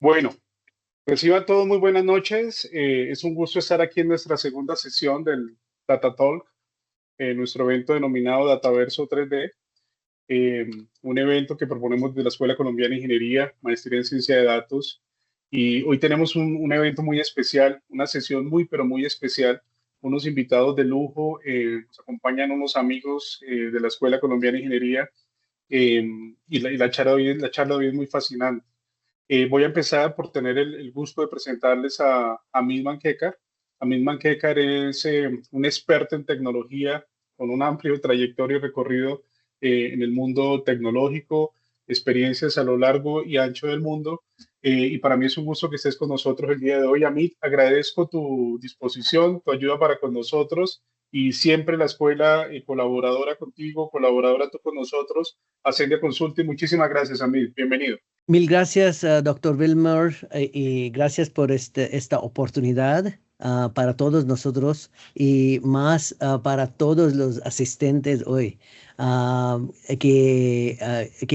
Bueno, reciban todos muy buenas noches. Es un gusto estar aquí en nuestra segunda sesión del Data Talk, nuestro evento denominado DataVerso 3D, eh, un evento que proponemos de la Escuela Colombiana de Ingeniería, Maestría en Ciencia de Datos. Y hoy tenemos un evento muy especial, una sesión muy, pero muy especial. Unos invitados de lujo, nos acompañan unos amigos de la Escuela Colombiana de Ingeniería eh, y la charla de hoy es muy fascinante. Voy a empezar por tener el gusto de presentarles a Miss Manquecar. Miss Manquecar es un experto en tecnología con un amplio trayectoria y recorrido en el mundo tecnológico, experiencias a lo largo y ancho del mundo. Y para mí es un gusto que estés con nosotros el día de hoy. Amit, agradezco tu disposición, tu ayuda para con nosotros y siempre la escuela colaboradora contigo, colaboradora tú con nosotros, Ascendia Consulting. Muchísimas gracias, Amit. Bienvenido. Mil gracias, Dr. Wilmer, y gracias por esta oportunidad para todos nosotros y más para todos los asistentes hoy ah, que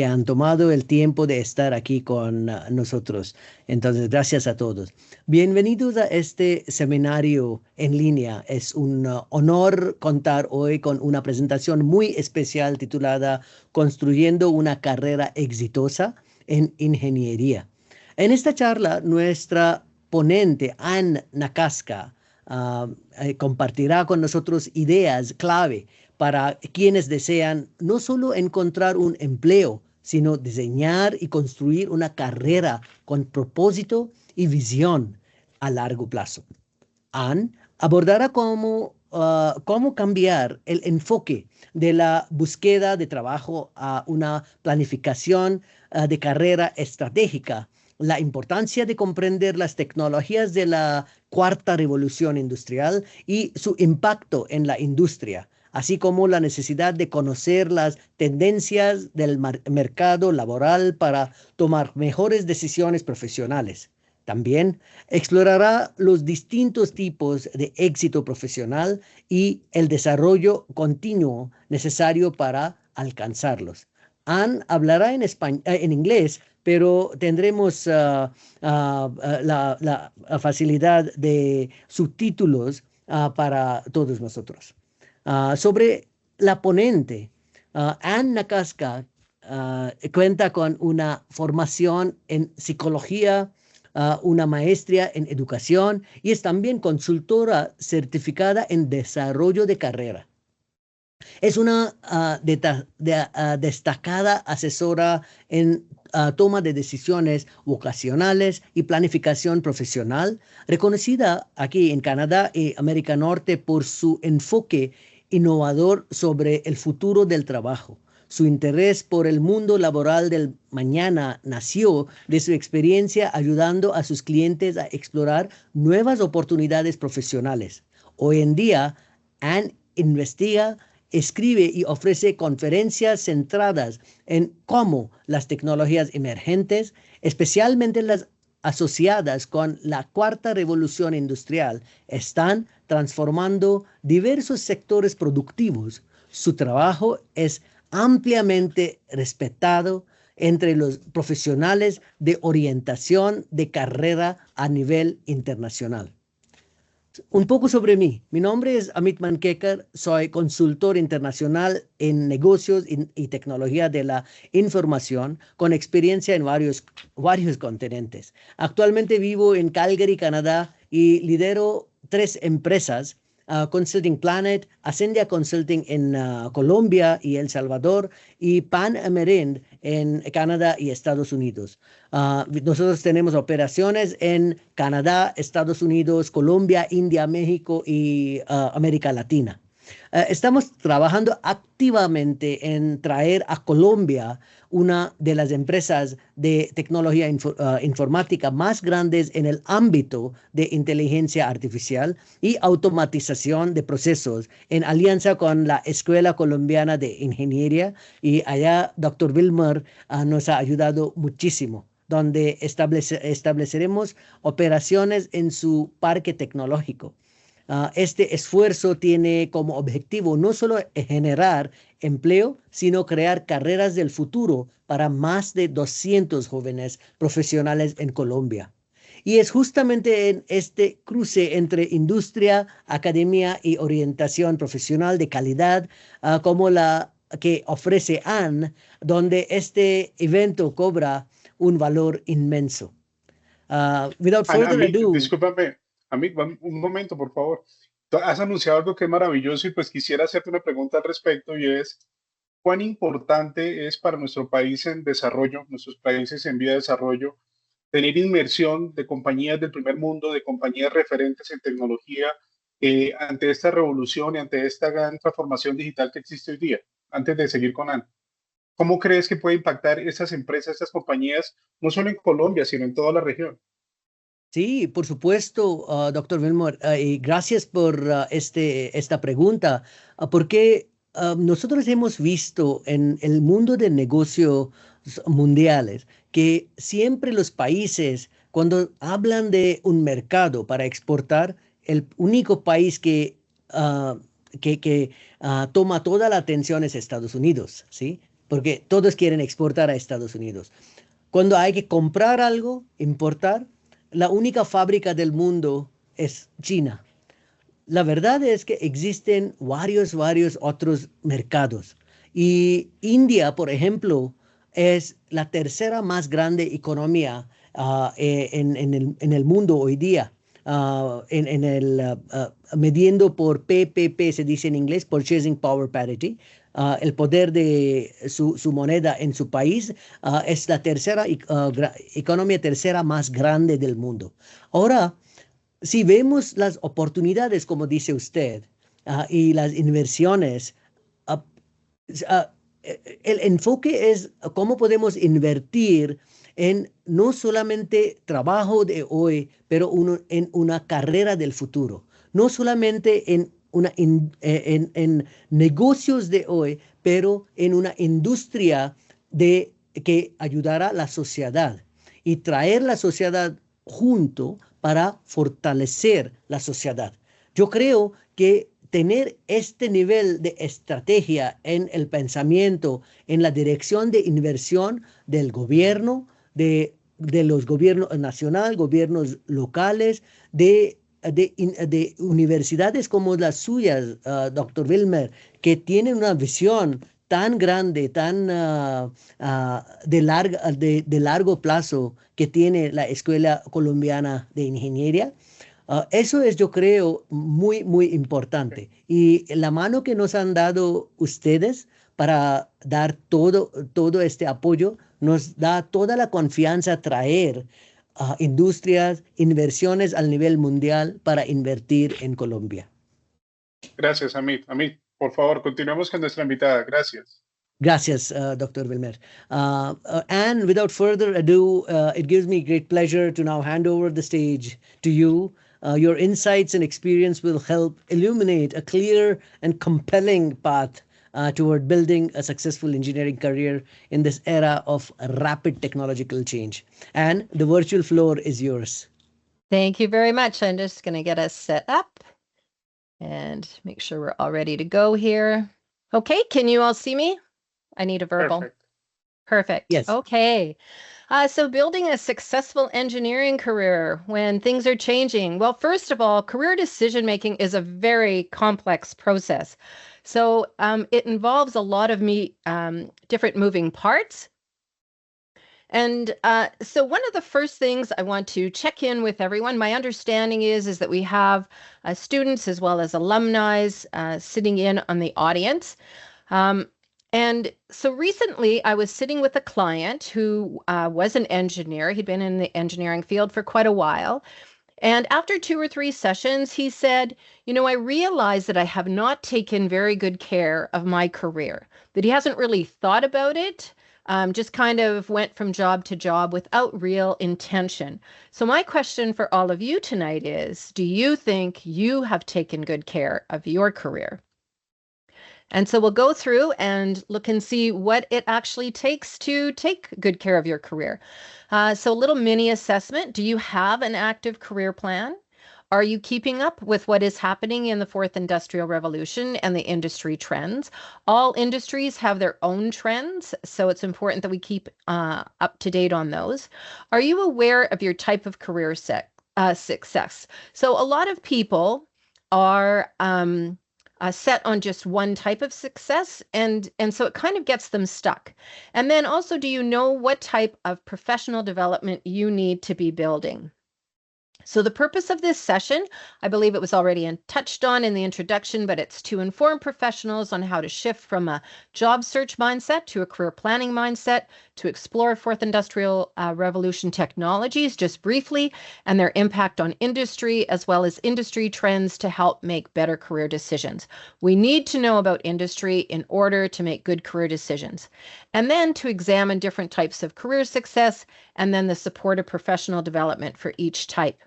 han tomado el tiempo de estar aquí con nosotros. Entonces, gracias a todos. Bienvenidos a este seminario en línea. Es un honor contar hoy con una presentación muy especial titulada Construyendo una carrera exitosa en ingeniería. En esta charla, nuestra ponente, Nakaska, compartirá con nosotros ideas clave para quienes desean no solo encontrar un empleo, sino diseñar y construir una carrera con propósito y visión a largo plazo. Anne abordará cómo cambiar el enfoque de la búsqueda de trabajo a una planificación de carrera estratégica, la importancia de comprender las tecnologías de la cuarta revolución industrial y su impacto en la industria, así como la necesidad de conocer las tendencias del mercado laboral para tomar mejores decisiones profesionales. También explorará los distintos tipos de éxito profesional y el desarrollo continuo necesario para alcanzarlos. Anne hablará en inglés, pero tendremos la facilidad de subtítulos para todos nosotros. Sobre la ponente, Anne Nakaska cuenta con una formación en psicología, una maestría en educación y es también consultora certificada en desarrollo de carrera. Es una destacada asesora en toma de decisiones vocacionales y planificación profesional, reconocida aquí en Canadá y América Norte por su enfoque innovador sobre el futuro del trabajo. Su interés por el mundo laboral del mañana nació de su experiencia ayudando a sus clientes a explorar nuevas oportunidades profesionales. Hoy en día, Anne investiga, escribe y ofrece conferencias centradas en cómo las tecnologías emergentes, especialmente las asociadas con la cuarta revolución industrial, están transformando diversos sectores productivos. Su trabajo es ampliamente respetado entre los profesionales de orientación de carrera a nivel internacional. Un poco sobre mí. Mi nombre es Amit Manquecar, soy consultor internacional en negocios y tecnología de la información con experiencia en varios continentes. Actualmente vivo en Calgary, Canadá y lidero 3 empresas, Consulting Planet, Ascendia Consulting en Colombia y El Salvador y M.Ed en Canadá y Estados Unidos. Nosotros tenemos operaciones en Canadá, Estados Unidos, Colombia, India, México y América Latina. Estamos trabajando activamente en traer a Colombia una de las empresas de tecnología informática más grandes en el ámbito de inteligencia artificial y automatización de procesos en alianza con la Escuela Colombiana de Ingeniería. Y allá, Dr. Wilmer nos ha ayudado muchísimo, donde estableceremos operaciones en su parque tecnológico. Este esfuerzo tiene como objetivo no solo generar empleo, sino crear carreras del futuro para más de 200 jóvenes profesionales en Colombia. Y es justamente en este cruce entre industria, academia y orientación profesional de calidad, como la que ofrece ANN, donde este evento cobra un valor inmenso. Without further Amit, ado, discúlpame, Amit, un momento, por favor. Tú has anunciado algo que es maravilloso y pues quisiera hacerte una pregunta al respecto y es, ¿cuán importante es para nuestro país en desarrollo, nuestros países en vía de desarrollo, tener inmersión de compañías del primer mundo, de compañías referentes en tecnología, ante esta revolución y ante esta gran transformación digital que existe hoy día? Antes de seguir con Ana, ¿cómo crees que puede impactar estas empresas, estas compañías, no solo en Colombia, sino en toda la región? sí, por supuesto, doctor Wilmore, y gracias por esta pregunta, porque nosotros hemos visto en el mundo de negocios mundiales que siempre los países, cuando hablan de un mercado para exportar, el único país que toma toda la atención es Estados Unidos, ¿sí? Porque todos quieren exportar a Estados Unidos. Cuando hay que comprar algo, importar, la única fábrica del mundo es China. La verdad es que existen varios otros mercados. Y India, por ejemplo, es la tercera más grande economía en el mundo hoy día. Midiendo por PPP, se dice en inglés, Purchasing Power Parity, el poder de su moneda en su país, es la tercera economía tercera más grande del mundo. Ahora, si vemos las oportunidades, como dice usted, y las inversiones, ah, ah, el enfoque es cómo podemos invertir en no solamente trabajo de hoy, pero en una carrera del futuro. No solamente en negocios de hoy, pero en una industria que ayudará a la sociedad y traer la sociedad junto para fortalecer la sociedad. Yo creo que tener este nivel de estrategia en el pensamiento, en la dirección de inversión del gobierno, de los gobiernos nacional, gobiernos locales, de universidades como las suyas, doctor Wilmer, que tienen una visión tan grande, tan de largo plazo que tiene la Escuela Colombiana de Ingeniería. Eso es, yo creo, muy importante. Y la mano que nos han dado ustedes para dar todo este apoyo nos da toda la confianza a traer industrias, inversiones al nivel mundial para invertir en Colombia. Gracias, Amit. Amit, por favor, continuemos con nuestra invitada. Gracias. Gracias, Dr. Wilmer. And without further ado, it gives me great pleasure to now hand over the stage to you. Your insights and experience will help illuminate a clear and compelling path toward building a successful engineering career in this era of rapid technological change. And the virtual floor is yours. Thank you very much. I'm just going to get us set up and make sure we're all ready to go here. Okay, can you all see me? I need a verbal. Perfect. Perfect. Yes. Okay. So building a successful engineering career when things are changing. Well, first of all, career decision making is a very complex process. So it involves a lot of different moving parts. And so one of the first things I want to check in with everyone, my understanding is that we have students as well as alumni sitting in on the audience. And so recently I was sitting with a client who was an engineer. He'd been in the engineering field for quite a while. And after 2 or 3 sessions, he said, I realize that I have not taken very good care of my career, that he hasn't really thought about it, just kind of went from job to job without real intention. So my question for all of you tonight is, do you think you have taken good care of your career? And so we'll go through and look and see what it actually takes to take good care of your career. So a little mini assessment. Do you have an active career plan? Are you keeping up with what is happening in the fourth industrial revolution and the industry trends? All industries have their own trends, so it's important that we keep up to date on those. Are you aware of your type of career success? So a lot of people are set on just one type of success, and so it kind of gets them stuck. And then also, do you know what type of professional development you need to be building? So the purpose of this session, I believe it was already touched on in the introduction, but it's to inform professionals on how to shift from a job search mindset to a career planning mindset, to explore fourth industrial revolution technologies just briefly and their impact on industry, as well as industry trends to help make better career decisions. We need to know about industry in order to make good career decisions. And then to examine different types of career success and then the support of professional development for each type.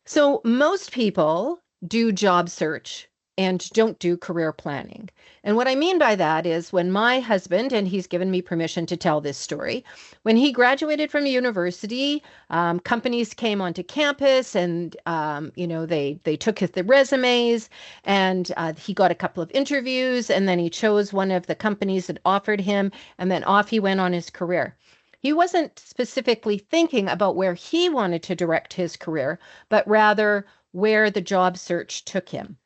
So most people do job search and don't do career planning. And what I mean by that is when my husband, and he's given me permission to tell this story, when he graduated from university, companies came onto campus and, they took the resumes and he got a couple of interviews and then he chose one of the companies that offered him and then off he went on his career. He wasn't specifically thinking about where he wanted to direct his career, but rather where the job search took him.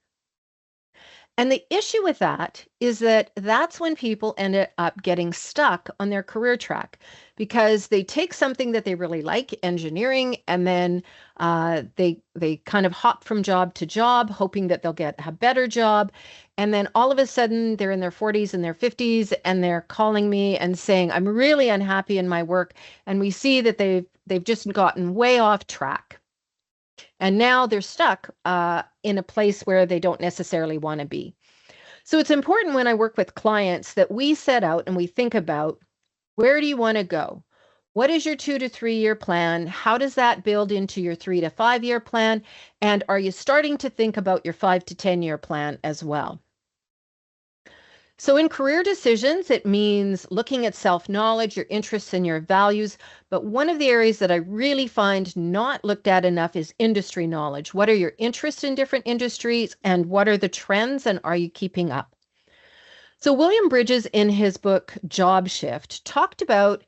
And the issue with that is that that's when people end up getting stuck on their career track because they take something that they really like, engineering, and then they kind of hop from job to job, hoping that they'll get a better job. And then all of a sudden they're in their 40s and their 50s and they're calling me and saying, I'm really unhappy in my work. And we see that they've just gotten way off track. And now they're stuck in a place where they don't necessarily want to be. So it's important when I work with clients that we set out and we think about, where do you want to go? What is your 2 to 3 year plan? How does that build into your 3 to 5 year plan? And are you starting to think about your 5 to 10 year plan as well? So in career decisions, it means looking at self-knowledge, your interests and your values. But one of the areas that I really find not looked at enough is industry knowledge. What are your interests in different industries and what are the trends and are you keeping up? So William Bridges in his book, Job Shift, talked about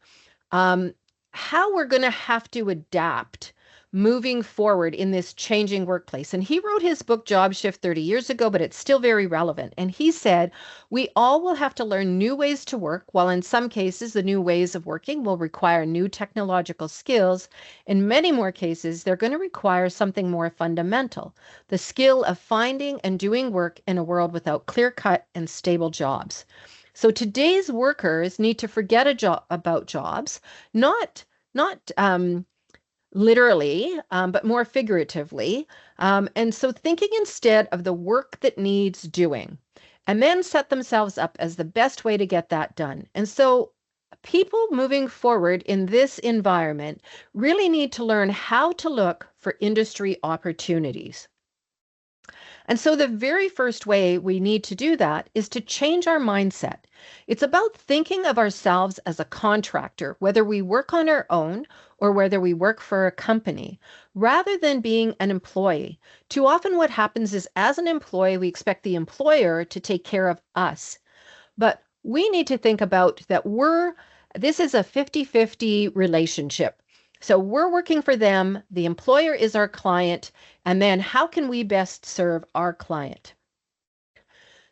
how we're going to have to adapt moving forward in this changing workplace. And he wrote his book, Job Shift, 30 years ago, but it's still very relevant. And he said, we all will have to learn new ways to work, while in some cases, the new ways of working will require new technological skills. In many more cases, they're going to require something more fundamental, the skill of finding and doing work in a world without clear-cut and stable jobs. So today's workers need to forget about jobs, not literally, but more figuratively. And so thinking instead of the work that needs doing, and then set themselves up as the best way to get that done. And so people moving forward in this environment really need to learn how to look for industry opportunities. And so the very first way we need to do that is to change our mindset. It's about thinking of ourselves as a contractor, whether we work on our own or whether we work for a company, rather than being an employee. Too often what happens is as an employee, we expect the employer to take care of us. But we need to think about that this is a 50-50 relationship. So we're working for them, the employer is our client, and then how can we best serve our client?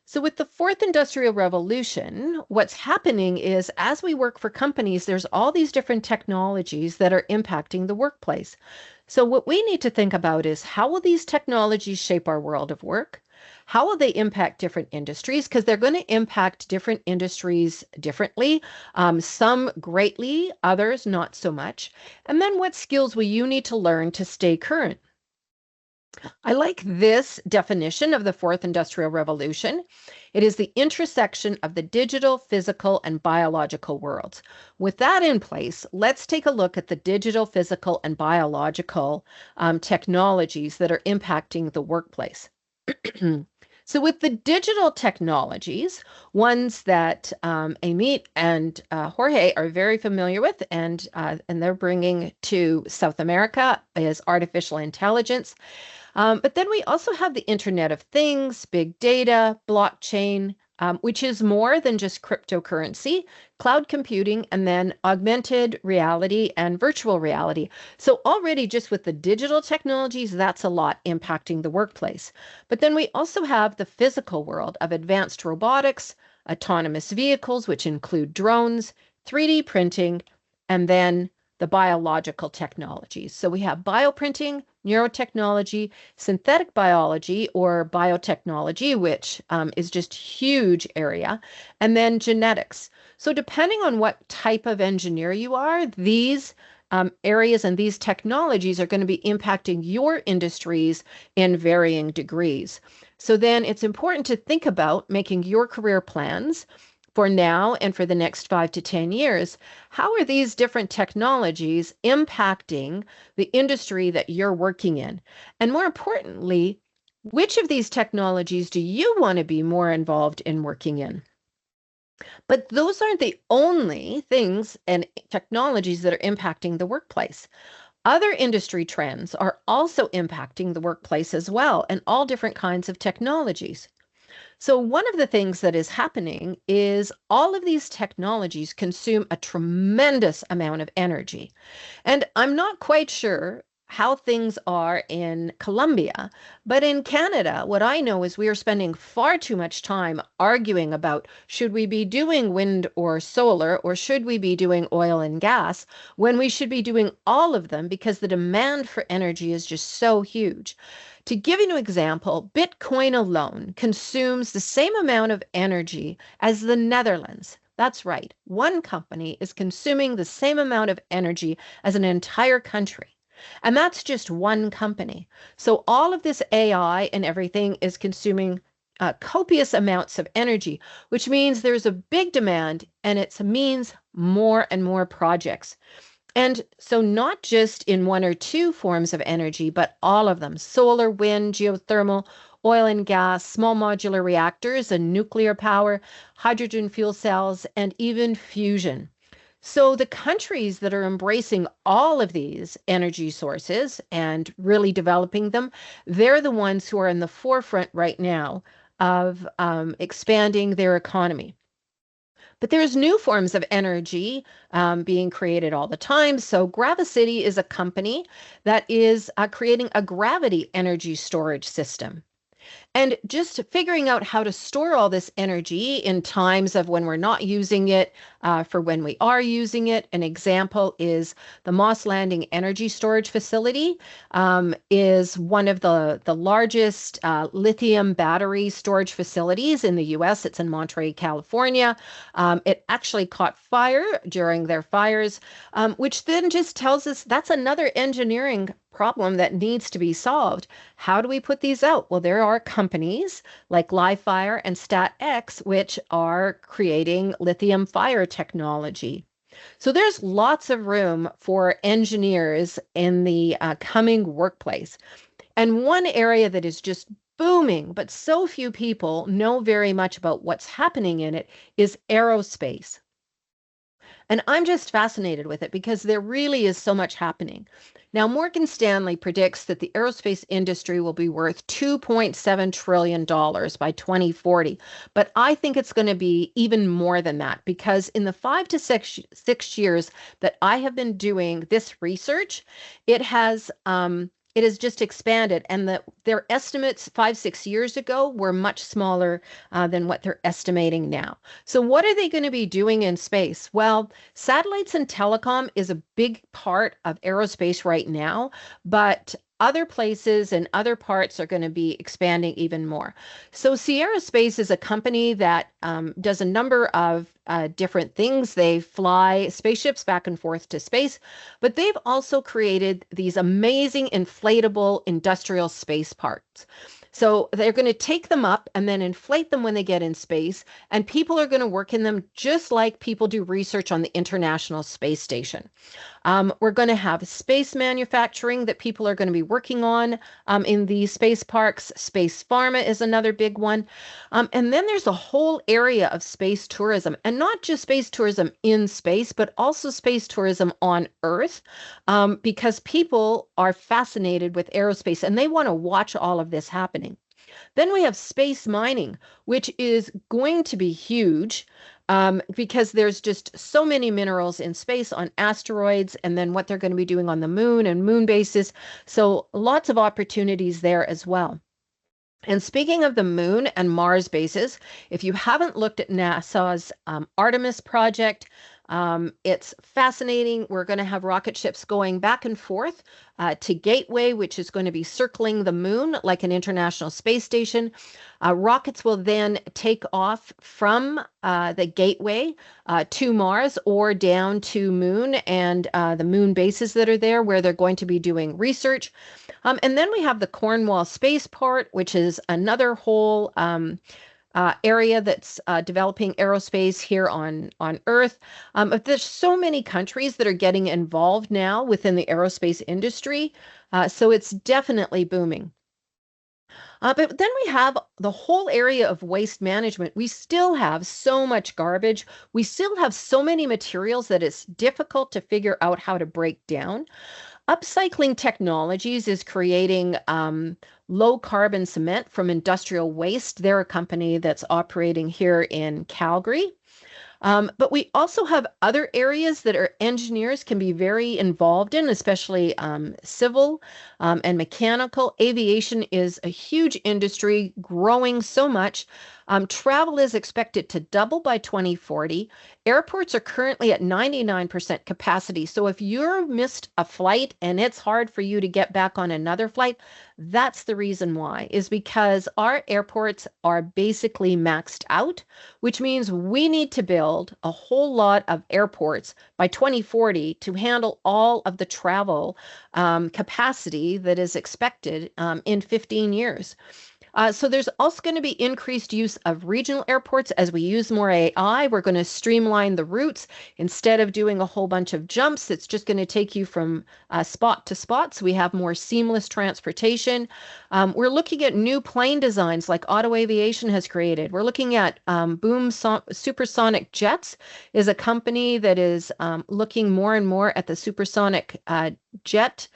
So with the fourth industrial revolution, what's happening is as we work for companies, there's all these different technologies that are impacting the workplace. So what we need to think about is how will these technologies shape our world of work? How will they impact different industries? Because they're going to impact different industries differently, some greatly, others not so much. And then what skills will you need to learn to stay current? I like this definition of the fourth industrial revolution. It is the intersection of the digital, physical, and biological worlds. With that in place, let's take a look at the digital, physical, and biological technologies that are impacting the workplace. So with the digital technologies, ones that M.Ed and Jorge are very familiar with, and they're bringing to South America is artificial intelligence. But then we also have the Internet of Things, big data, blockchain, which is more than just cryptocurrency, cloud computing, and then augmented reality and virtual reality. So already just with the digital technologies, that's a lot impacting the workplace. But then we also have the physical world of advanced robotics, autonomous vehicles, which include drones, 3D printing, and then the biological technologies. So we have bioprinting, neurotechnology, synthetic biology or biotechnology, which is just huge area, and then genetics. So depending on what type of engineer you are, these areas and these technologies are going to be impacting your industries in varying degrees. So then it's important to think about making your career plans for now and for the next 5 to 10 years. How are these different technologies impacting the industry that you're working in? And more importantly, which of these technologies do you want to be more involved in working in? But those aren't the only things and technologies that are impacting the workplace. Other industry trends are also impacting the workplace as well, and all different kinds of technologies. So one of the things that is happening is all of these technologies consume a tremendous amount of energy. And I'm not quite sure how things are in Colombia, but in Canada, what I know is we are spending far too much time arguing about should we be doing wind or solar or should we be doing oil and gas when we should be doing all of them because the demand for energy is just so huge. To give you an example, Bitcoin alone consumes the same amount of energy as the Netherlands. That's right. One company is consuming the same amount of energy as an entire country. And that's just one company. So all of this AI and everything is consuming copious amounts of energy, which means there's a big demand and it means more and more projects. And so not just in one or two forms of energy, but all of them: solar, wind, geothermal, oil and gas, small modular reactors and nuclear power, hydrogen fuel cells, and even fusion. So the countries that are embracing all of these energy sources and really developing them, they're the ones who are in the forefront right now of expanding their economy. But there's new forms of energy being created all the time. So Gravicity is a company that is creating a gravity energy storage system. And just figuring out how to store all this energy in times of when we're not using it for when we are using it. An example is the Moss Landing Energy Storage Facility is one of the largest lithium battery storage facilities in the US. It's in Monterey, California. It actually caught fire during their fires, which then just tells us that's another engineering problem that needs to be solved. How do we put these out? Well, there are companies like LiFire and StatX, which are creating lithium fire technology. So there's lots of room for engineers in the coming workplace. And one area that is just booming, but so few people know very much about what's happening in it, is aerospace. And I'm just fascinated with it because there really is so much happening. Now, Morgan Stanley predicts that the aerospace industry will be worth $2.7 trillion by 2040. But I think it's going to be even more than that because in the 5 to 6 years that I have been doing this research, it has just expanded, and their estimates 5-6 years ago were much smaller than what they're estimating now. So what are they going to be doing in space? Well, satellites and telecom is a big part of aerospace right now, but other places and other parts are going to be expanding even more. So Sierra Space is a company that does a number of different things. They fly spaceships back and forth to space, but they've also created these amazing inflatable industrial space parts. So they're going to take them up and then inflate them when they get in space, and people are going to work in them just like people do research on the International Space Station. We're going to have space manufacturing that people are going to be working on in these space parks. Space pharma is another big one. And then there's a whole area of space tourism, and not just space tourism in space, but also space tourism on Earth, because people are fascinated with aerospace and they want to watch all of this happening. Then we have space mining, which is going to be huge because there's just so many minerals in space on asteroids, and then what they're going to be doing on the moon and moon bases. So lots of opportunities there as well. And speaking of the moon and Mars bases, if you haven't looked at NASA's Artemis project, it's fascinating. We're going to have rocket ships going back and forth to Gateway, which is going to be circling the moon like an international space station. Rockets will then take off from the Gateway to Mars or down to Moon and the moon bases that are there where they're going to be doing research. And then we have the Cornwall Spaceport, which is another whole area that's developing aerospace here on Earth. But there's so many countries that are getting involved now within the aerospace industry, so it's definitely booming. But then we have the whole area of waste management. We still have so much garbage. We still have so many materials that it's difficult to figure out how to break down. Upcycling Technologies is creating low carbon cement from industrial waste. They're a company that's operating here in Calgary. But we also have other areas that our engineers can be very involved in, especially civil and mechanical. Aviation is a huge industry, growing so much. Travel is expected to double by 2040. Airports are currently at 99% capacity. So if you've missed a flight and it's hard for you to get back on another flight, that's the reason why, is because our airports are basically maxed out, which means we need to build a whole lot of airports by 2040 to handle all of the travel capacity that is expected in 15 years. So there's also going to be increased use of regional airports as we use more AI. We're going to streamline the routes. Instead of doing a whole bunch of jumps, it's just going to take you from spot to spot. So we have more seamless transportation. We're looking at new plane designs like Auto Aviation has created. We're looking at Supersonic Jets is a company that is looking more and more at the supersonic jet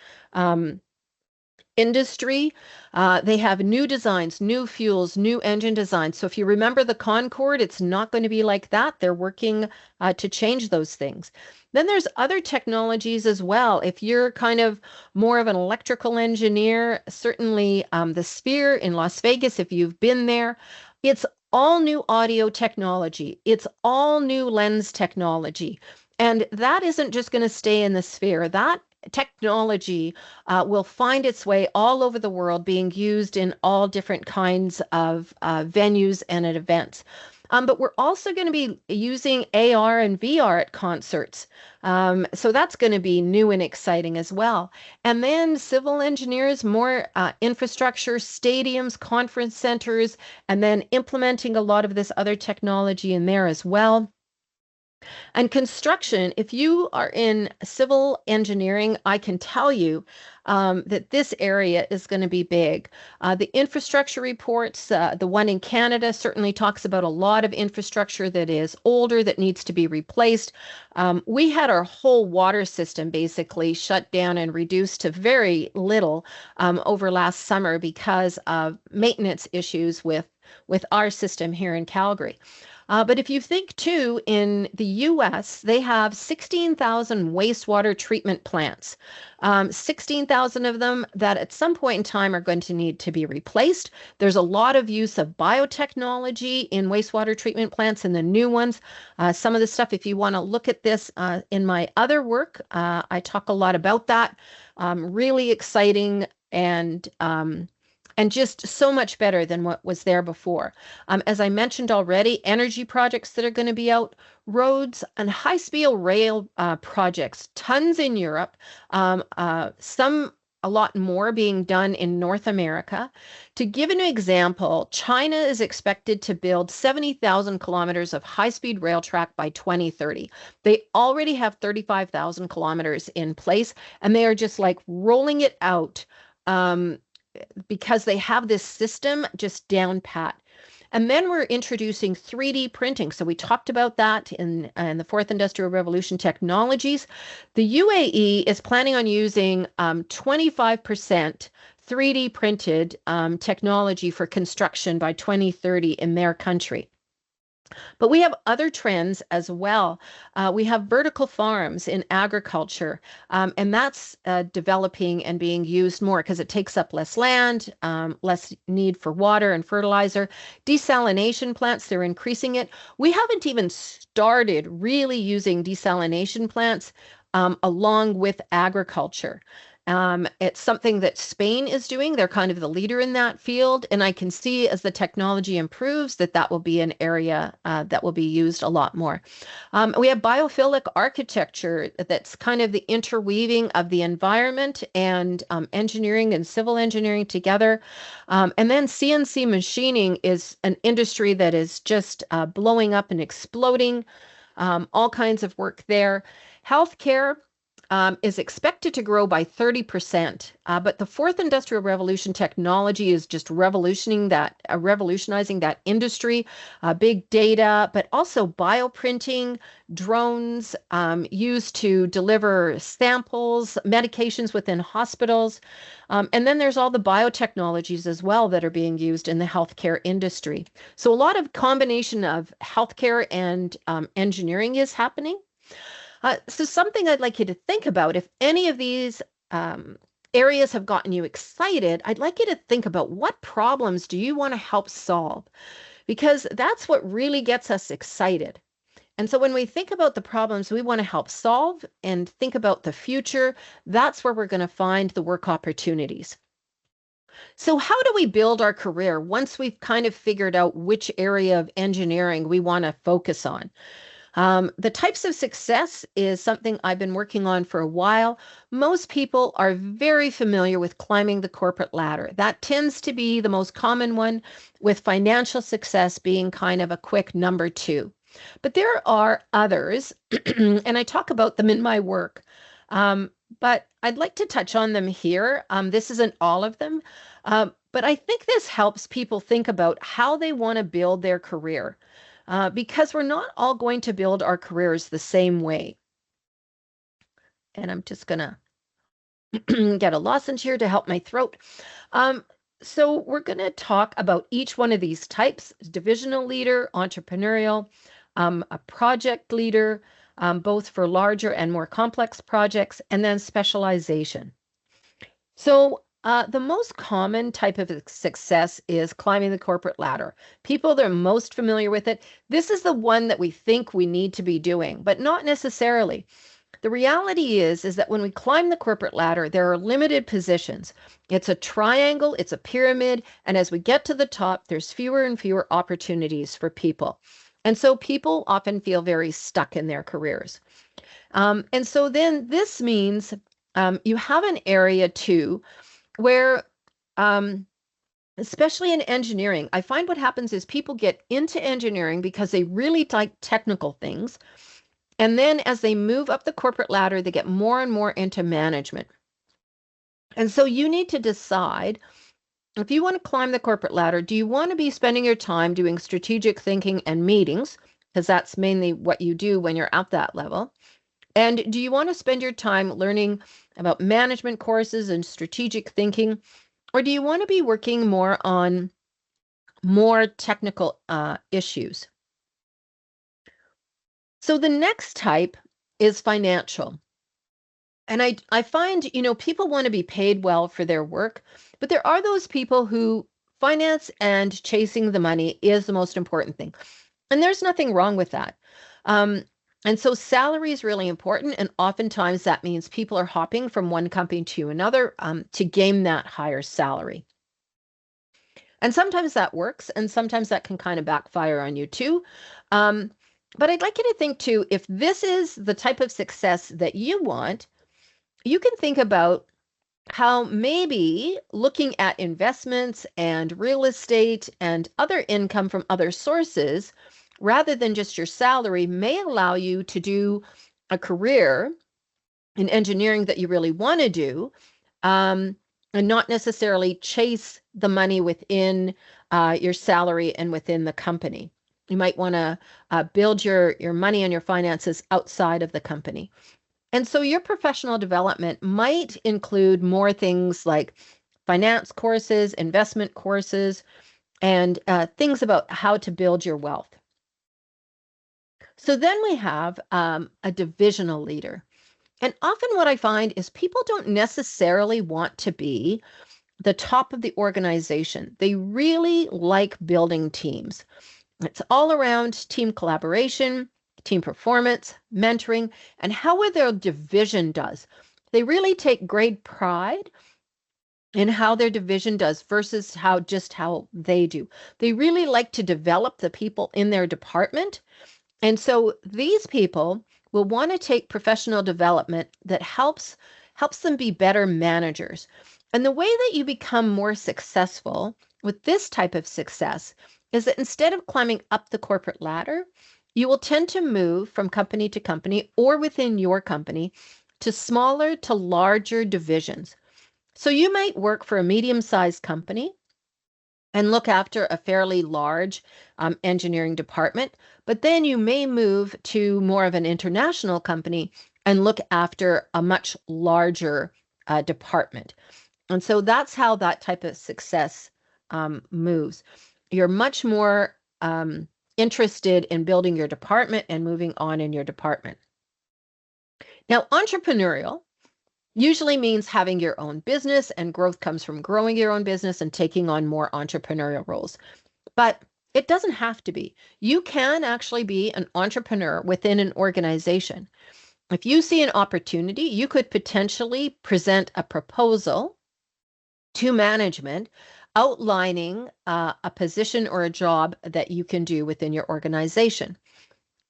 industry. They have new designs, new fuels, new engine designs. So if you remember the Concorde, it's not going to be like that. They're working to change those things. Then there's other technologies as well. If you're kind of more of an electrical engineer, certainly the Sphere in Las Vegas, if you've been there, it's all new audio technology. It's all new lens technology. And that isn't just going to stay in the Sphere. That technology will find its way all over the world, being used in all different kinds of venues and at events. But we're also going to be using AR and VR at concerts. So that's going to be new and exciting as well. And then civil engineers, more infrastructure, stadiums, conference centers, and then implementing a lot of this other technology in there as well. And construction, if you are in civil engineering, I can tell you that this area is going to be big. The infrastructure reports, the one in Canada certainly talks about a lot of infrastructure that is older, that needs to be replaced. We had our whole water system basically shut down and reduced to very little over last summer because of maintenance issues with our system here in Calgary. But if you think too, in the US, they have 16,000 wastewater treatment plants, 16,000 of them that at some point in time are going to need to be replaced. There's a lot of use of biotechnology in wastewater treatment plants and the new ones. Some of the stuff, if you want to look at this in my other work, I talk a lot about that. Really exciting and just so much better than what was there before. As I mentioned already, energy projects that are going to be out, roads and high-speed rail projects, tons in Europe, some a lot more being done in North America. To give an example, China is expected to build 70,000 kilometers of high-speed rail track by 2030. They already have 35,000 kilometers in place, and they are just like rolling it out because they have this system just down pat. And then we're introducing 3D printing. So we talked about that in the Fourth Industrial Revolution technologies. The UAE is planning on using 25% 3D printed technology for construction by 2030 in their country. But we have other trends as well. We have vertical farms in agriculture, and that's developing and being used more because it takes up less land, less need for water and fertilizer. Desalination plants, they're increasing it. We haven't even started really using desalination plants along with agriculture. It's something that Spain is doing. They're kind of the leader in that field. And I can see as the technology improves that will be an area that will be used a lot more. We have biophilic architecture that's kind of the interweaving of the environment and engineering and civil engineering together. And then CNC machining is an industry that is just blowing up and exploding. All kinds of work there. Healthcare is expected to grow by 30%. But the fourth industrial revolution technology is just revolutionizing that industry, big data, but also bioprinting, drones used to deliver samples, medications within hospitals. And then there's all the biotechnologies as well that are being used in the healthcare industry. So a lot of combination of healthcare and engineering is happening. So something I'd like you to think about, if any of these areas have gotten you excited, I'd like you to think about what problems do you want to help solve? Because that's what really gets us excited. And so when we think about the problems we want to help solve and think about the future, that's where we're going to find the work opportunities. So how do we build our career once we've kind of figured out which area of engineering we want to focus on? The types of success is something I've been working on for a while. Most people are very familiar with climbing the corporate ladder. That tends to be the most common one, with financial success being kind of a quick number two. But there are others, and I talk about them in my work. But I'd like to touch on them here. This isn't all of them, but I think this helps people think about how they want to build their career. Because we're not all going to build our careers the same way. And I'm just going to get a lozenge here to help my throat. So we're going to talk about each one of these types: divisional leader, entrepreneurial, a project leader, both for larger and more complex projects, and then specialization. So the most common type of success is climbing the corporate ladder. People that are most familiar with it, this is the one that we think we need to be doing, but not necessarily. The reality is that when we climb the corporate ladder, there are limited positions. It's a triangle, it's a pyramid, and as we get to the top, there's fewer and fewer opportunities for people. And so people often feel very stuck in their careers. And so then this means you have an area too where, especially in engineering, I find what happens is people get into engineering because they really like technical things. And then as they move up the corporate ladder, they get more and more into management. And so you need to decide, if you want to climb the corporate ladder, do you want to be spending your time doing strategic thinking and meetings? Because that's mainly what you do when you're at that level. And do you want to spend your time learning about management courses and strategic thinking? Or do you want to be working more on more technical issues? So the next type is financial. And I find, people want to be paid well for their work, but there are those people who finance and chasing the money is the most important thing. And there's nothing wrong with that. And so salary is really important. And oftentimes that means people are hopping from one company to another to gain that higher salary. And sometimes that works, and sometimes that can kind of backfire on you too. But I'd like you to think too, if this is the type of success that you want, you can think about how maybe looking at investments and real estate and other income from other sources, rather than just your salary, may allow you to do a career in engineering that you really want to do, and not necessarily chase the money within your salary and within the company. You might want to build your money and your finances outside of the company. And so your professional development might include more things like finance courses, investment courses, and things about how to build your wealth. So then we have a divisional leader. And often what I find is people don't necessarily want to be the top of the organization. They really like building teams. It's all around team collaboration, team performance, mentoring, and how their division does. They really take great pride in how their division does versus how they do. They really like to develop the people in their department. And so these people will want to take professional development that helps them be better managers. And the way that you become more successful with this type of success is that instead of climbing up the corporate ladder, you will tend to move from company to company or within your company to smaller to larger divisions. So you might work for a medium-sized company and look after a fairly large engineering department, but then you may move to more of an international company and look after a much larger department. And so that's how that type of success moves. You're much more interested in building your department and moving on in your department. Now, entrepreneurial usually means having your own business, and growth comes from growing your own business and taking on more entrepreneurial roles. But it doesn't have to be. You can actually be an entrepreneur within an organization. If you see an opportunity, you could potentially present a proposal to management outlining a position or a job that you can do within your organization.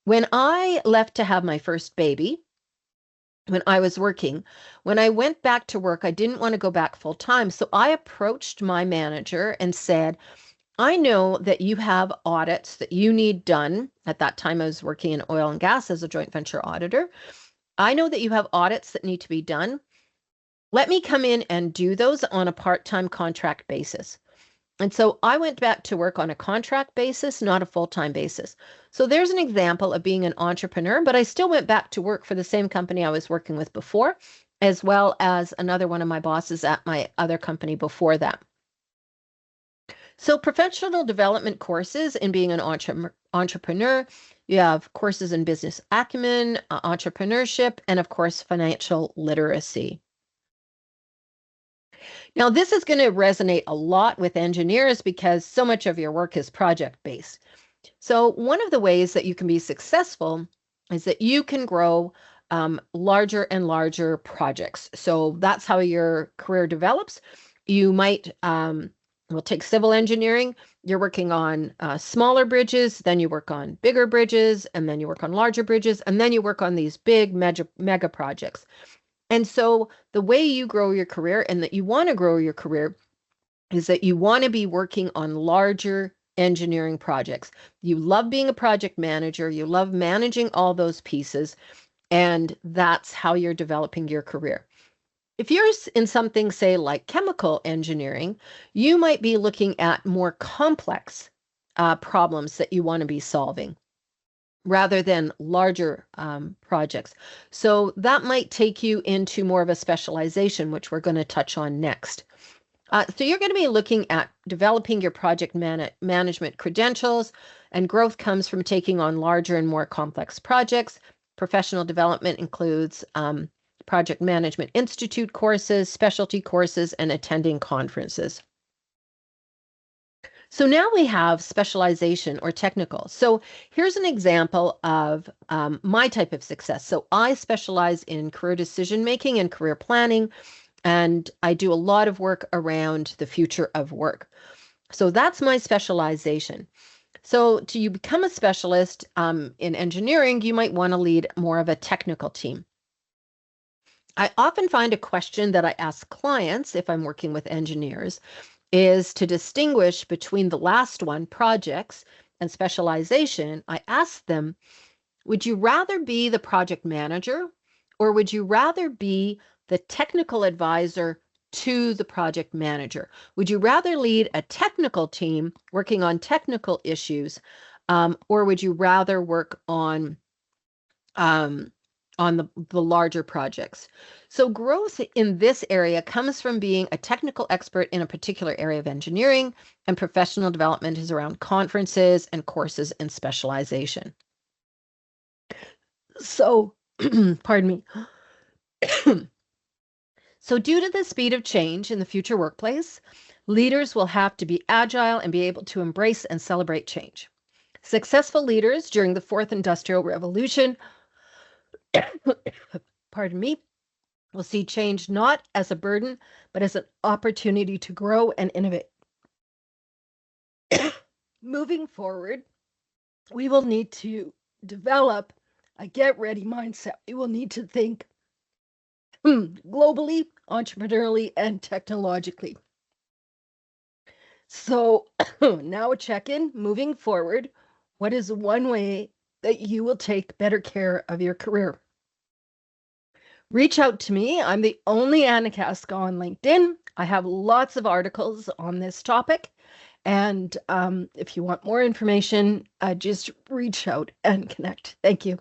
When I left to have my first baby, when I was working, when I went back to work, I didn't want to go back full time. So I approached my manager and said, I know that you have audits that you need done. At that time, I was working in oil and gas as a joint venture auditor. I know that you have audits that need to be done. Let me come in and do those on a part-time contract basis. And so I went back to work on a contract basis, not a full-time basis. So there's an example of being an entrepreneur, but I still went back to work for the same company I was working with before, as well as another one of my bosses at my other company before that. So professional development courses in being an entrepreneur, you have courses in business acumen, entrepreneurship, and of course, financial literacy. Now, this is going to resonate a lot with engineers because so much of your work is project-based. So one of the ways that you can be successful is that you can grow larger and larger projects. So that's how your career develops. You might, we'll take civil engineering. You're working on smaller bridges, then you work on bigger bridges, and then you work on larger bridges, and then you work on these big mega projects. And so the way you grow your career and that you want to grow your career is that you want to be working on larger engineering projects. You love being a project manager. You love managing all those pieces. And that's how you're developing your career. If you're in something, say, like chemical engineering, you might be looking at more complex problems that you want to be solving, rather than larger projects. So that might take you into more of a specialization, which we're going to touch on next. So you're going to be looking at developing your project management credentials, and growth comes from taking on larger and more complex projects. Professional development includes Project Management Institute courses, specialty courses, and attending conferences. So now we have specialization or technical. So here's an example of my type of success. So I specialize in career decision making and career planning, and I do a lot of work around the future of work. So that's my specialization. So to become a specialist in engineering, you might want to lead more of a technical team. I often find a question that I ask clients if I'm working with engineers is to distinguish between the last one, projects, and specialization. I ask them, would you rather be the project manager or would you rather be the technical advisor to the project manager? Would you rather lead a technical team working on technical issues, or would you rather work on the larger projects? So growth in this area comes from being a technical expert in a particular area of engineering, and professional development is around conferences and courses and specialization. So, pardon me. So due to the speed of change in the future workplace, leaders will have to be agile and be able to embrace and celebrate change. Successful leaders during the Fourth Industrial Revolution, pardon me, will see change not as a burden, but as an opportunity to grow and innovate. Moving forward, we will need to develop a get-ready mindset. We will need to think globally, entrepreneurially, and technologically. So now a check-in. Moving forward, what is one way that you will take better care of your career? Reach out to me. I'm the only Nakaska on LinkedIn. I have lots of articles on this topic. And if you want more information, just reach out and connect. Thank you.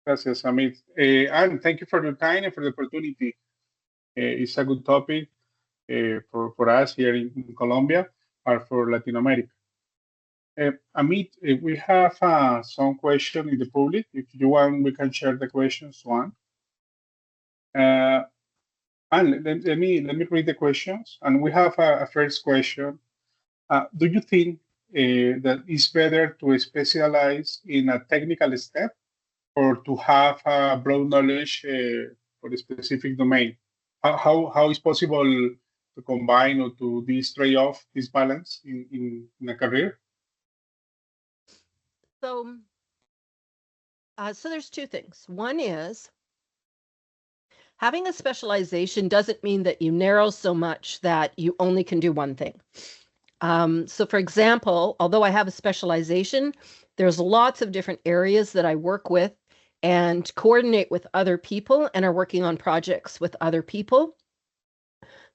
Gracias, Amit. And thank you for your time and for the opportunity. It's a good topic for us here in Colombia or for Latin America. Amit, we have some questions in the public. If you want, we can share the questions. One. And let me read the questions. And we have a first question. Do you think that it's better to specialize in a technical step or to have a broad knowledge for a specific domain? How is possible to combine or to this trade-off, this balance in a career? So there's two things. One is having a specialization doesn't mean that you narrow so much that you only can do one thing. So for example, although I have a specialization, there's lots of different areas that I work with and coordinate with other people and are working on projects with other people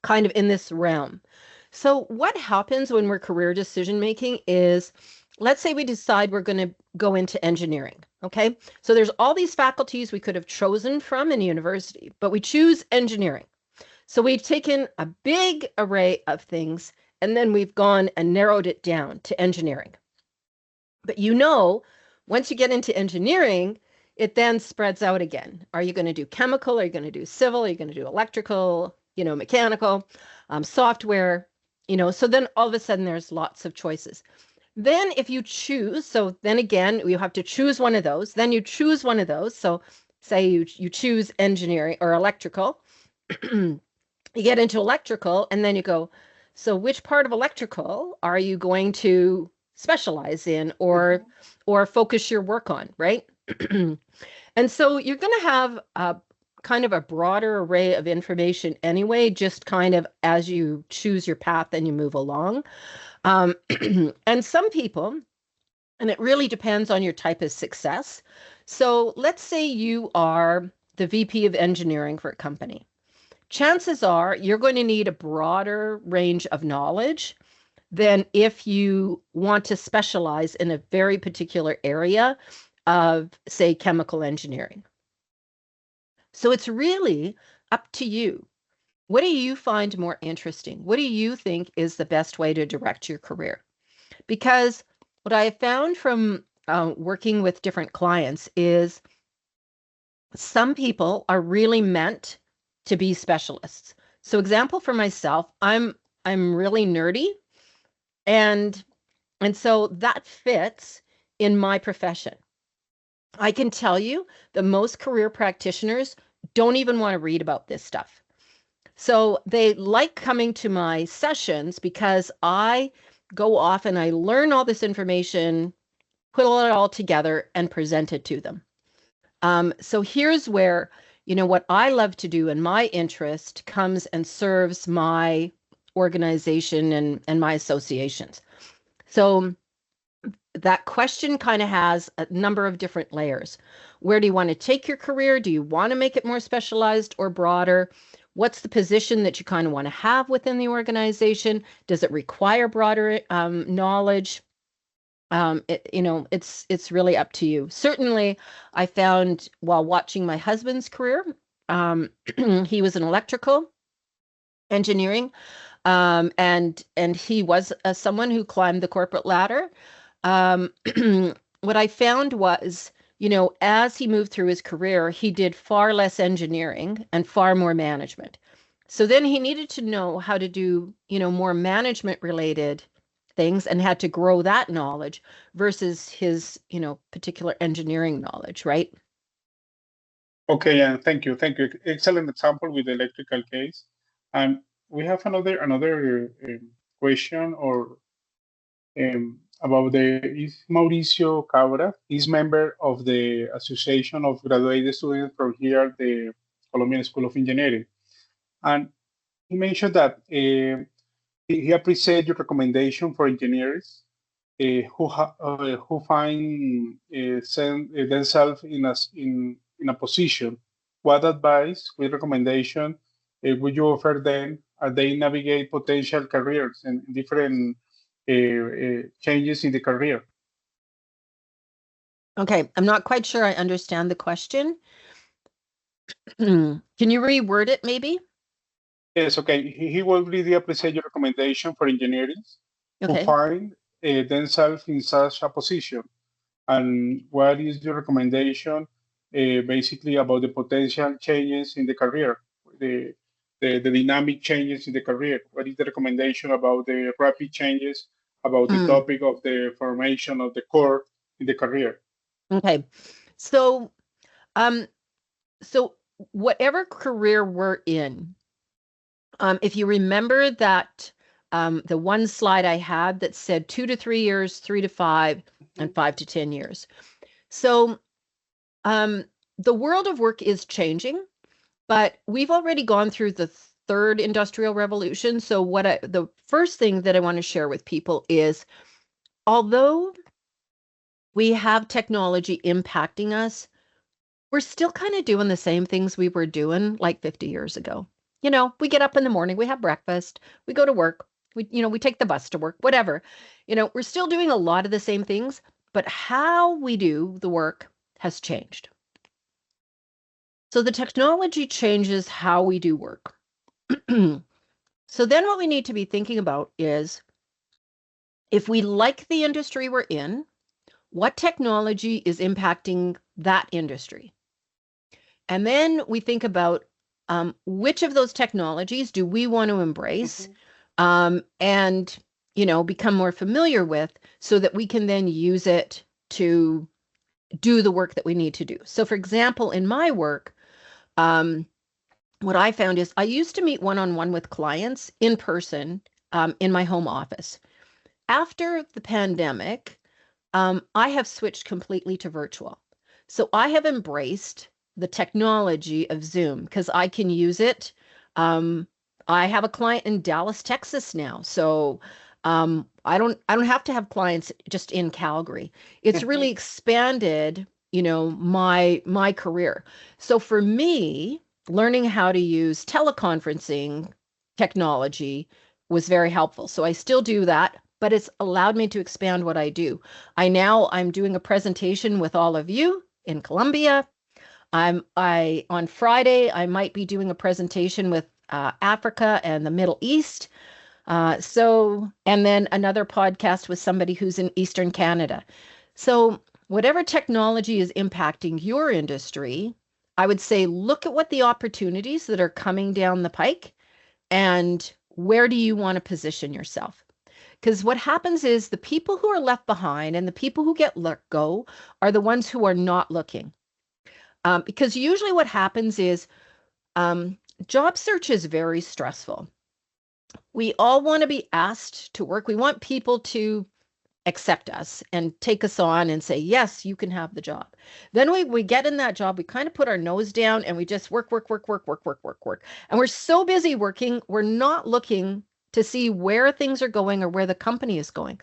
kind of in this realm. So what happens when we're career decision making is, let's say we decide we're going to go into engineering, okay? So there's all these faculties we could have chosen from in university, but we choose engineering. So we've taken a big array of things and then we've gone and narrowed it down to engineering. But once you get into engineering, it then spreads out again. Are you going to do chemical? Are you going to do civil? Are you going to do electrical, mechanical, software? So then all of a sudden there's lots of choices. Then if you choose, so then again, you have to choose one of those. Then you choose one of those. So say you choose engineering or electrical. You get into electrical and then you go, so which part of electrical are you going to specialize in or focus your work on, right? And so you're going to have a kind of a broader array of information anyway, just kind of as you choose your path and you move along. And some people, and it really depends on your type of success. So let's say you are the VP of engineering for a company. Chances are you're going to need a broader range of knowledge than if you want to specialize in a very particular area of, say, chemical engineering. So it's really up to you. What do you find more interesting? What do you think is the best way to direct your career? Because what I have found from working with different clients is some people are really meant to be specialists. So example for myself, I'm really nerdy and so that fits in my profession. I can tell you that most career practitioners don't even want to read about this stuff. So they like coming to my sessions because I go off and I learn all this information, put it all together and present it to them. So here's where what I love to do and my interest comes and serves my organization and my associations. So that question kind of has a number of different layers. Where do you want to take your career? Do you want to make it more specialized or broader? What's the position that you kind of want to have within the organization? Does it require broader knowledge? It's really up to you. Certainly, I found while watching my husband's career, he was in electrical engineering, and he was someone who climbed the corporate ladder. Um, what I found was, as he moved through his career, he did far less engineering and far more management. So then he needed to know how to do, more management related things and had to grow that knowledge versus his, particular engineering knowledge, right? Okay, and thank you. Excellent example with the electrical case. And we have another question or about is Mauricio Cabra. He's member of the Association of Graduated Students from here at the Colombian School of Engineering. And he mentioned that he appreciates your recommendation for engineers who find themselves in a position. What advice, what recommendation would you offer them as they navigate potential careers and different changes in the career? Okay, I'm not quite sure I understand the question. Can you reword it maybe? Yes, okay. He will really appreciate your recommendation for engineers who Okay. find themselves in such a position. And what is your recommendation basically about the potential changes in the career, the dynamic changes in the career? What is the recommendation about the rapid changes about the topic of the formation of the core in the career? Okay. So, so whatever career we're in, if you remember that the one slide I had that said 2 to 3 years, 3 to 5, and 5 to 10 years. So the world of work is changing, but we've already gone through the third industrial revolution. So the first thing that I want to share with people is, although we have technology impacting us, we're still kind of doing the same things we were doing like 50 years ago. We get up in the morning, we have breakfast, we go to work, we take the bus to work, whatever. We're still doing a lot of the same things, but how we do the work has changed. So the technology changes how we do work. So then what we need to be thinking about is, if we like the industry we're in, what technology is impacting that industry? And then we think about which of those technologies do we want to embrace and, become more familiar with, so that we can then use it to do the work that we need to do. So for example, in my work, what I found is I used to meet one-on-one with clients in person in my home office. After the pandemic, I have switched completely to virtual. So I have embraced the technology of Zoom because I can use it. I have a client in Dallas, Texas now. So I don't have to have clients just in Calgary. It's really expanded, my career. So for me, learning how to use teleconferencing technology was very helpful. So I still do that, but it's allowed me to expand what I do. I'm doing a presentation with all of you in Colombia. On Friday, I might be doing a presentation with Africa and the Middle East. And then another podcast with somebody who's in Eastern Canada. So whatever technology is impacting your industry, I would say look at what the opportunities that are coming down the pike and where do you want to position yourself? Because what happens is the people who are left behind and the people who get let go are the ones who are not looking. Because usually what happens is job search is very stressful. We all want to be asked to work. We want people to accept us and take us on and say, yes, you can have the job. Then we get in that job, we kind of put our nose down and we just work. And we're so busy working, we're not looking to see where things are going or where the company is going.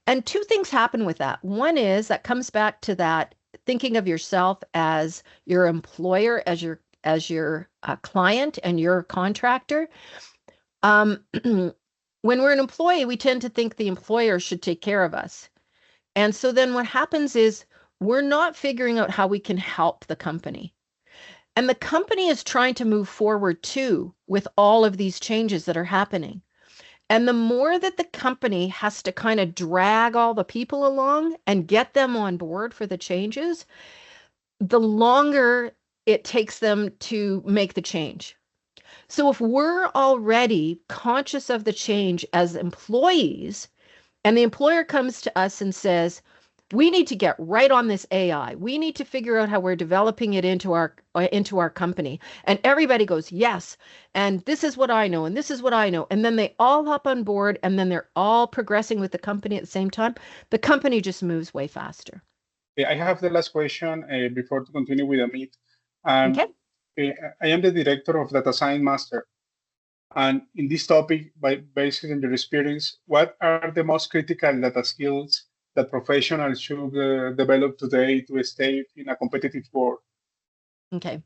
And two things happen with that. One is that comes back to that thinking of yourself as your employer, as your client and your contractor. When we're an employee, we tend to think the employer should take care of us. And so then what happens is we're not figuring out how we can help the company. And the company is trying to move forward too with all of these changes that are happening. And the more that the company has to kind of drag all the people along and get them on board for the changes, the longer it takes them to make the change. So if we're already conscious of the change as employees, and the employer comes to us and says, we need to get right on this AI. We need to figure out how we're developing it into our company. And everybody goes, yes. And this is what I know. And this is what I know. And then they all hop on board and then they're all progressing with the company at the same time. The company just moves way faster. I have the last question before to continue with Amit. Okay. I am the director of Data Science Master. And in this topic, based on your experience, what are the most critical data skills that professionals should develop today to stay in a competitive world? Okay.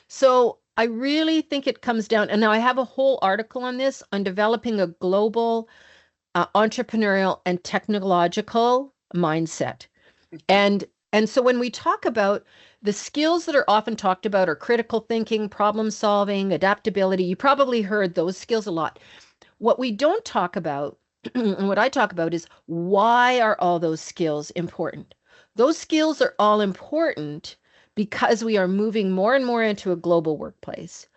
So I really think it comes down, and now I have a whole article on this, on developing a global entrepreneurial and technological mindset. And so when we talk about the skills that are often talked about are critical thinking, problem solving, adaptability. You probably heard those skills a lot. What we don't talk about, and what I talk about, is why are all those skills important? Those skills are all important because we are moving more and more into a global workplace.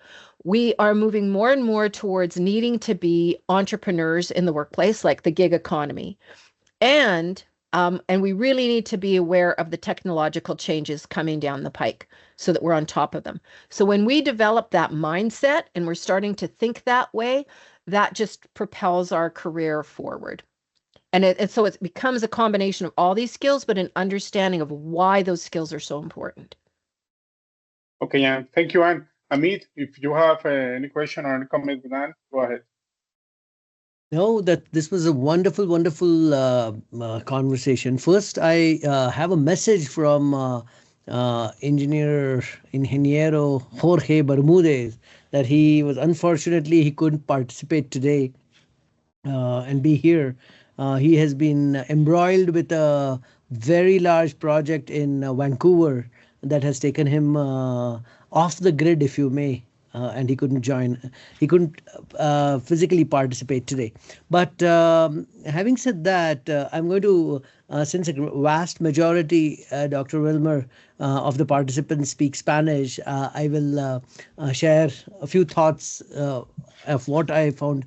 We are moving more and more towards needing to be entrepreneurs in the workplace, like the gig economy. And we really need to be aware of the technological changes coming down the pike so that we're on top of them. So when we develop that mindset and we're starting to think that way, that just propels our career forward. And so it becomes a combination of all these skills, but an understanding of why those skills are so important. Okay, Anne. Thank you, Anne. Amit, if you have any question or any comment with Anne, go ahead. No, that this was a wonderful, wonderful conversation. First, I have a message from Ingeniero Jorge Bermudez that he couldn't participate today and be here. He has been embroiled with a very large project in Vancouver that has taken him off the grid, if you may. And he couldn't physically participate today. But having said that, I'm going to, since a vast majority, Dr. Wilmer, of the participants speak Spanish, I will share a few thoughts of what I found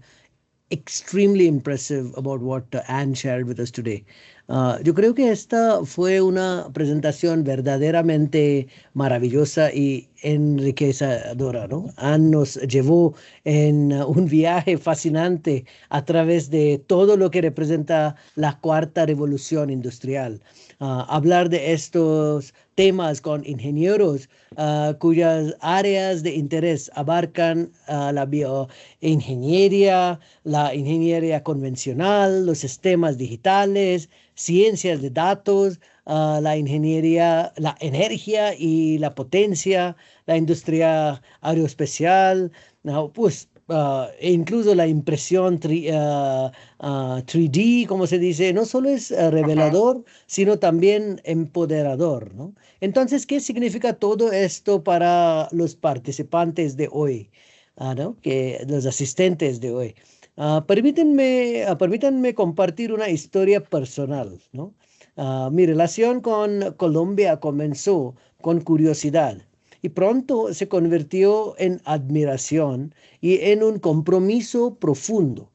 extremely impressive about what Anne shared with us today. Yo creo que esta fue una presentación verdaderamente maravillosa y enriquecedora, ¿no? Anne nos llevó en un viaje fascinante a través de todo lo que representa la cuarta revolución industrial. Hablar de estos temas con ingenieros cuyas áreas de interés abarcan la bioingeniería, la ingeniería convencional, los sistemas digitales, ciencias de datos, la ingeniería, la energía y la potencia, la industria aeroespacial, pues e incluso la impresión 3D, como se dice, no solo es revelador, sino también empoderador, ¿no? Entonces, ¿qué significa todo esto para los participantes de hoy, ¿no? Que los asistentes de hoy? Permítanme compartir una historia personal, ¿no? Mi relación con Colombia comenzó con curiosidad y pronto se convirtió en admiración y en un compromiso profundo.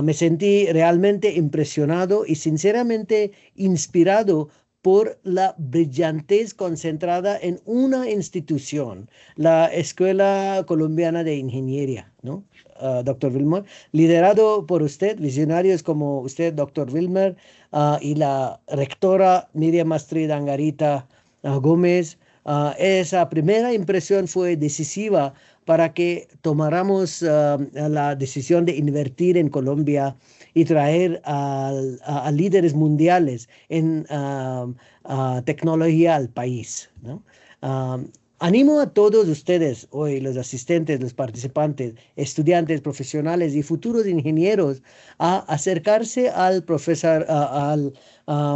Me sentí realmente impresionado y sinceramente inspirado por la brillantez concentrada en una institución, la Escuela Colombiana de Ingeniería, ¿no? Dr. Wilmer, liderado por usted, visionarios como usted, Dr. Wilmer, y la rectora Miriam Astrid Angarita Gómez. Esa primera impresión fue decisiva para que tomáramos la decisión de invertir en Colombia y traer a líderes mundiales en tecnología al país, ¿no? Animo a todos ustedes hoy, los asistentes, los participantes, estudiantes, profesionales y futuros ingenieros, a acercarse al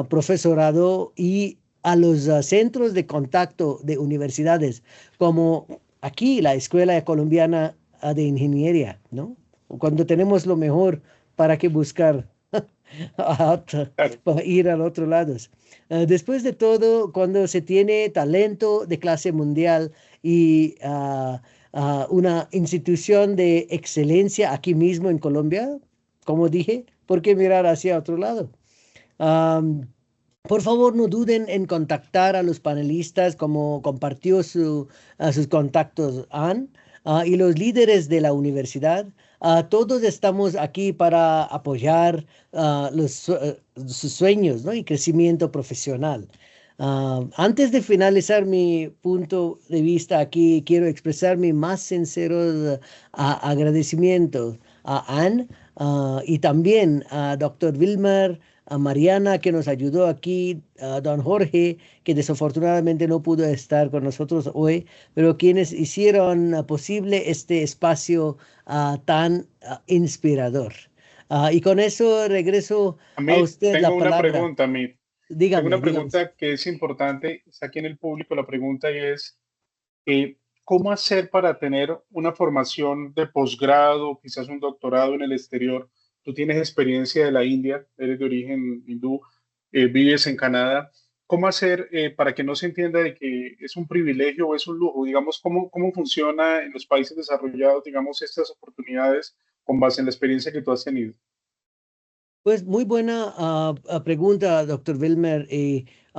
profesorado y a los centros de contacto de universidades, como aquí la Escuela Colombiana de Ingeniería, ¿no? Cuando tenemos lo mejor, ¿para qué buscar Claro. para ir al otro lado? Después de todo, cuando se tiene talento de clase mundial y una institución de excelencia aquí mismo en Colombia, como dije, ¿por qué mirar hacia otro lado? Um, por favor, no duden en contactar a los panelistas como compartió sus contactos Ann, y los líderes de la universidad. Todos estamos aquí para apoyar sus sueños, ¿no? Y crecimiento profesional. Antes de finalizar mi punto de vista aquí, quiero expresar mi más sincero agradecimiento a Ann, y también a Dr. Wilmer, a Mariana, que nos ayudó aquí, a don Jorge, que desafortunadamente no pudo estar con nosotros hoy, pero quienes hicieron posible este espacio tan inspirador. Y con eso regreso a Amit, usted tengo la una palabra. pregunta, Amit. Tengo Dígame, una dígame. pregunta que es importante, está aquí en el público, la pregunta es, ¿cómo hacer para tener una formación de posgrado, quizás un doctorado en el exterior? Tú tienes experiencia de la India, eres de origen hindú, vives en Canadá. ¿Cómo hacer para que no se entienda de que es un privilegio o es un lujo? Digamos, ¿cómo funciona en los países desarrollados, digamos, estas oportunidades con base en la experiencia que tú has tenido? Pues muy buena pregunta, doctor Wilmer.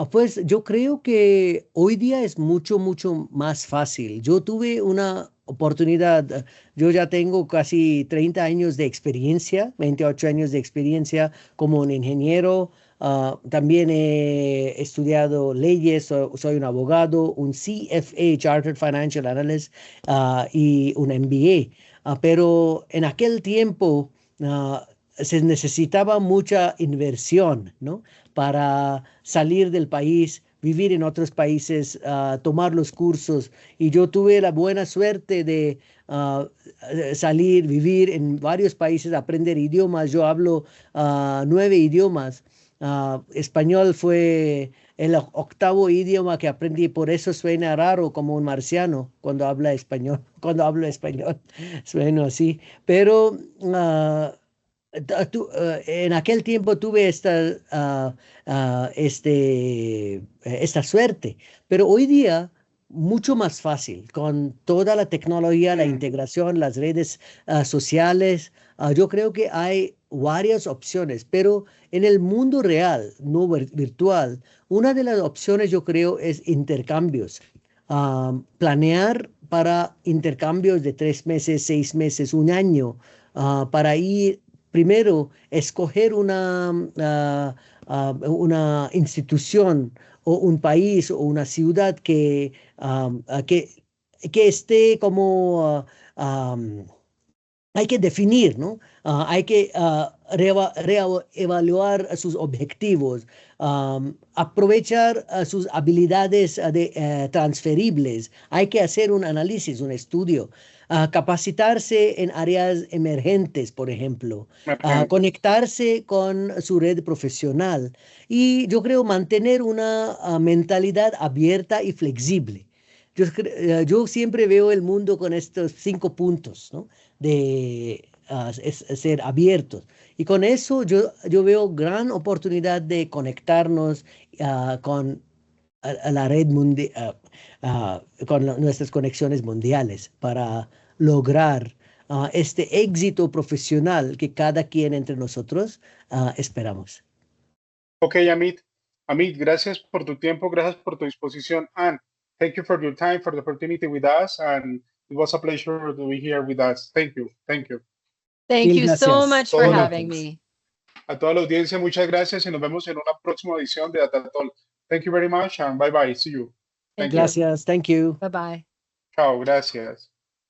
Pues yo creo que hoy día es mucho, mucho más fácil. Yo tuve una oportunidad, yo ya tengo casi 30 años de experiencia, 28 años de experiencia como un ingeniero. También he estudiado leyes, soy un abogado, un CFA, Chartered Financial Analyst, y un MBA. Pero en aquel tiempo se necesitaba mucha inversión, ¿no? Para salir del país, vivir en otros países, tomar los cursos. Y yo tuve la buena suerte de salir, vivir en varios países, aprender idiomas. Yo hablo 9 idiomas. Español fue el octavo idioma que aprendí, por eso suena raro como un marciano cuando habla español, cuando hablo español, sueno así. Pero en aquel tiempo tuve esta suerte, pero hoy día mucho más fácil con toda la tecnología, la Mm, integración, las redes sociales. Yo creo que hay varias opciones, pero en el mundo real, no virtual, una de las opciones yo creo es intercambios. Planear para intercambios de 3 meses, 6 meses, un año, para ir primero, escoger una institución o un país o una ciudad que esté como hay que definir, ¿no? Hay que reevaluar sus objetivos, aprovechar sus habilidades transferibles. Hay que hacer un análisis, un estudio, capacitarse en áreas emergentes, por ejemplo, emergentes. conectarse con su red profesional y yo creo mantener una mentalidad abierta y flexible. Yo siempre veo el mundo con estos 5 puntos, ¿no? De ser abiertos. Y con eso yo veo gran oportunidad de conectarnos con a la red mundial, con nuestras conexiones mundiales para lograr este éxito profesional que cada quien entre nosotros esperamos. Ok, Amit. Amit, gracias por tu tiempo, gracias por tu disposición. And thank you for your time, for the opportunity with us. And it was a pleasure to be here with us. Thank you. Thank you. Thank you so gracias. much for Todos los- having me. A toda la audiencia, muchas gracias y nos vemos en una próxima edición de Data Talk. Thank you very much and bye bye. See you. Thank you. Gracias. Thank you. Bye-bye. Chao, gracias.